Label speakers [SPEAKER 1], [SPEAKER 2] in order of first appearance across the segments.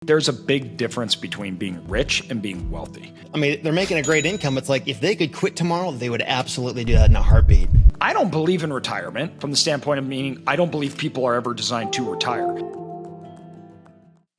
[SPEAKER 1] There's a big difference between being rich and being wealthy.
[SPEAKER 2] I mean, they're making a great income. It's like if they could quit tomorrow, they would absolutely do that in a heartbeat.
[SPEAKER 1] I don't believe in retirement from the standpoint of meaning I don't believe people are ever designed to retire.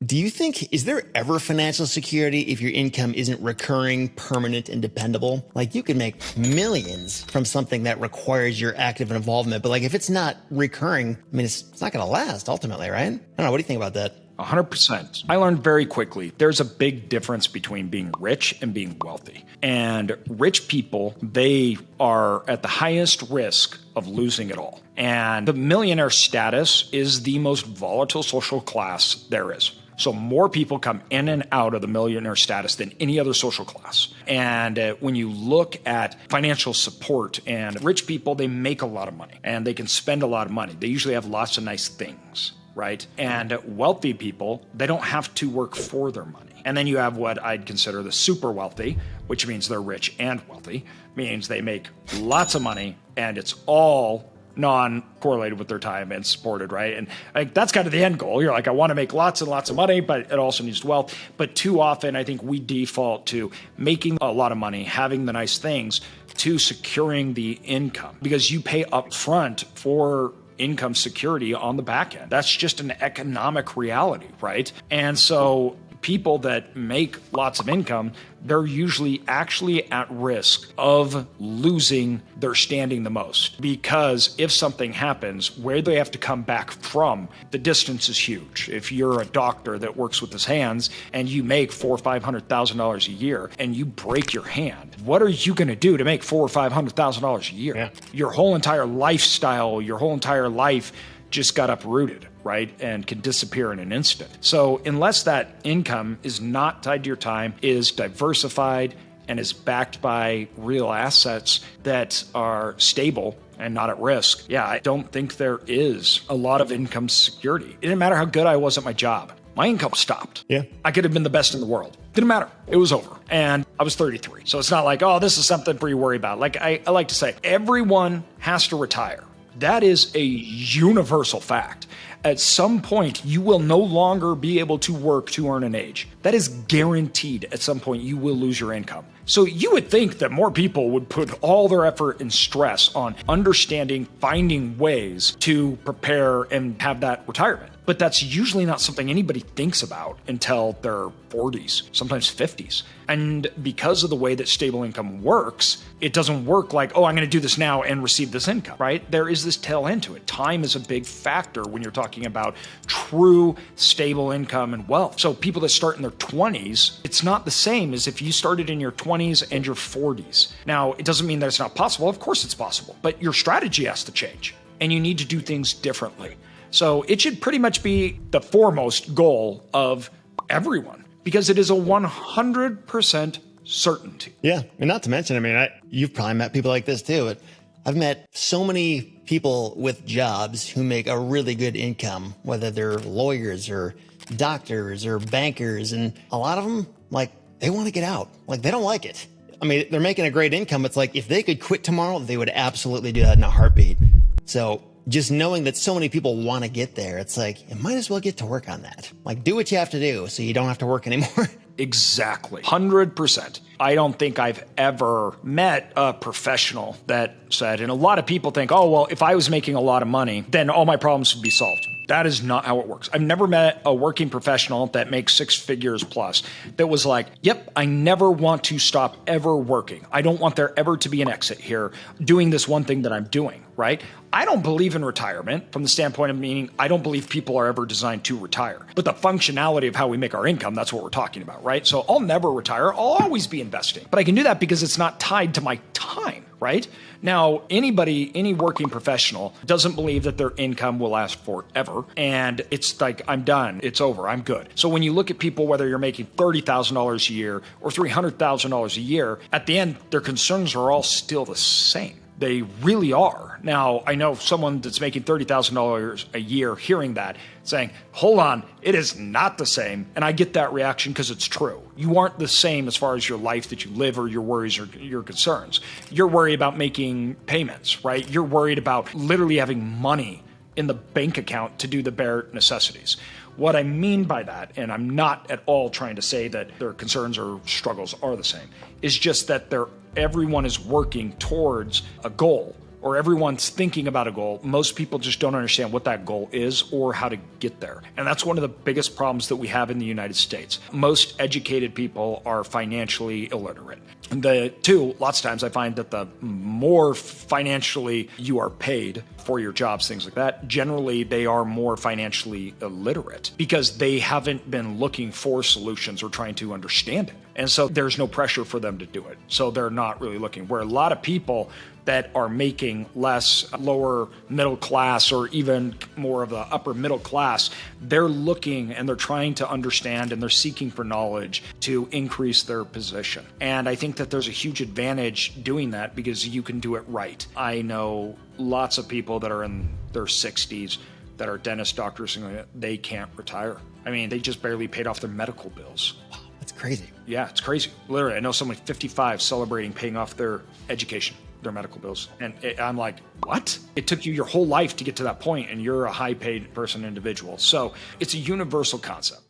[SPEAKER 2] Do you think, is there ever financial security if your income isn't recurring, permanent, and dependable? Like you can make millions from something that requires your active involvement, but like if it's not recurring, I mean, it's not going to last ultimately, right? I don't know. What do you think about that?
[SPEAKER 1] 100%. I learned very quickly there's a big difference between being rich and being wealthy. And rich people, they are at the highest risk of losing it all. And the millionaire status is the most volatile social class there is. So more people come in and out of the millionaire status than any other social class. And when you look at financial support, and rich people, they make a lot of money and they can spend a lot of money. They usually have lots of nice things, right? And wealthy people, they don't have to work for their money. And then you have what I'd consider the super wealthy, which means they're rich and wealthy, means they make lots of money and it's all non-correlated with their time and supported, right? And like that's kind of the end goal. You're like, I want to make lots and lots of money, but it also needs wealth. But too often, I think we default to making a lot of money, having the nice things, to securing the income because you pay up front for income security on the back end. That's just an economic reality, right? And so people that make lots of income, they're usually actually at risk of losing their standing the most because if something happens, where they have to come back from, the distance is huge. If you're a doctor that works with his hands and you make $400,000 or $500,000 a year and you break your hand, what are you going to do to make $400,000 or $500,000 a year? Yeah. Your whole entire lifestyle, your whole entire life just got uprooted, right? And can disappear in an instant. So unless that income is not tied to your time, is diversified, and is backed by real assets that are stable and not at risk, yeah, I don't think there is a lot of income security. It didn't matter how good I was at my job. My income stopped.
[SPEAKER 2] Yeah.
[SPEAKER 1] I could have been the best in the world. Didn't matter. It was over. And I was 33. So it's not like, oh, this is something for you to worry about. Like I like to say, everyone has to retire. That is a universal fact. At some point, you will no longer be able to work to earn an age. That is guaranteed. At some point, you will lose your income. So you would think that more people would put all their effort and stress on understanding, finding ways to prepare and have that retirement. But that's usually not something anybody thinks about until their 40s, sometimes 50s. And because of the way that stable income works, it doesn't work like, oh, I'm going to do this now and receive this income, right? There is this tail end to it. Time is a big factor when you're talking about true stable income and wealth. So people that start in their 20s, it's not the same as if you started in your 20s and your 40s. Now, it doesn't mean that it's not possible. Of course it's possible, but your strategy has to change and you need to do things differently. So it should pretty much be the foremost goal of everyone because it is a 100% certainty.
[SPEAKER 2] Yeah. And not to mention, I mean, you've probably met people like this too, but I've met so many people with jobs who make a really good income, whether they're lawyers or doctors or bankers. And a lot of them, like, they want to get out. Like, they don't like it. I mean, they're making a great income. It's like if they could quit tomorrow, they would absolutely do that in a heartbeat. So just knowing that so many people want to get there, it's like, you might as well get to work on that. Like, do what you have to do so you don't have to work anymore.
[SPEAKER 1] Exactly. 100%. I don't think I've ever met a professional that said, and a lot of people think, oh, well, if I was making a lot of money, then all my problems would be solved. That is not how it works. I've never met a working professional that makes 6 figures plus that was like, yep, I never want to stop ever working. I don't want there ever to be an exit here doing this one thing that I'm doing, right? I don't believe in retirement from the standpoint of meaning I don't believe people are ever designed to retire. But the functionality of how we make our income, that's what we're talking about, right? So I'll never retire. I'll always be investing. But I can do that because it's not tied to my time, right? Now, any working professional doesn't believe that their income will last forever. And it's like, I'm done. It's over. I'm good. So when you look at people, whether you're making $30,000 a year or $300,000 a year, at the end, their concerns are all still the same. They really are. Now, I know someone that's making $30,000 a year hearing that saying, hold on, it is not the same. And I get that reaction because it's true. You aren't the same as far as your life that you live or your worries or your concerns. You're worried about making payments, right? You're worried about literally having money in the bank account to do the bare necessities. What I mean by that, and I'm not at all trying to say that their concerns or struggles are the same, is just that everyone is working towards a goal, or everyone's thinking about a goal. Most people just don't understand what that goal is or how to get there. And that's one of the biggest problems that we have in the United States. Most educated people are financially illiterate. Lots of times I find that the more financially you are paid for your jobs, things like that, generally they are more financially illiterate because they haven't been looking for solutions or trying to understand it. And so there's no pressure for them to do it. So they're not really looking. Where a lot of people that are making less, lower middle class, or even more of the upper middle class, they're looking and they're trying to understand and they're seeking for knowledge to increase their position. And I think that there's a huge advantage doing that because you can do it right. I know lots of people that are in their 60s that are dentists, doctors, and they can't retire. I mean, they just barely paid off their medical bills.
[SPEAKER 2] Wow, that's crazy.
[SPEAKER 1] Yeah, it's crazy. Literally, I know someone 55 celebrating paying off their education, their medical bills. And I'm like, what? It took you your whole life to get to that point, and you're a high-paid person individual. So it's a universal concept.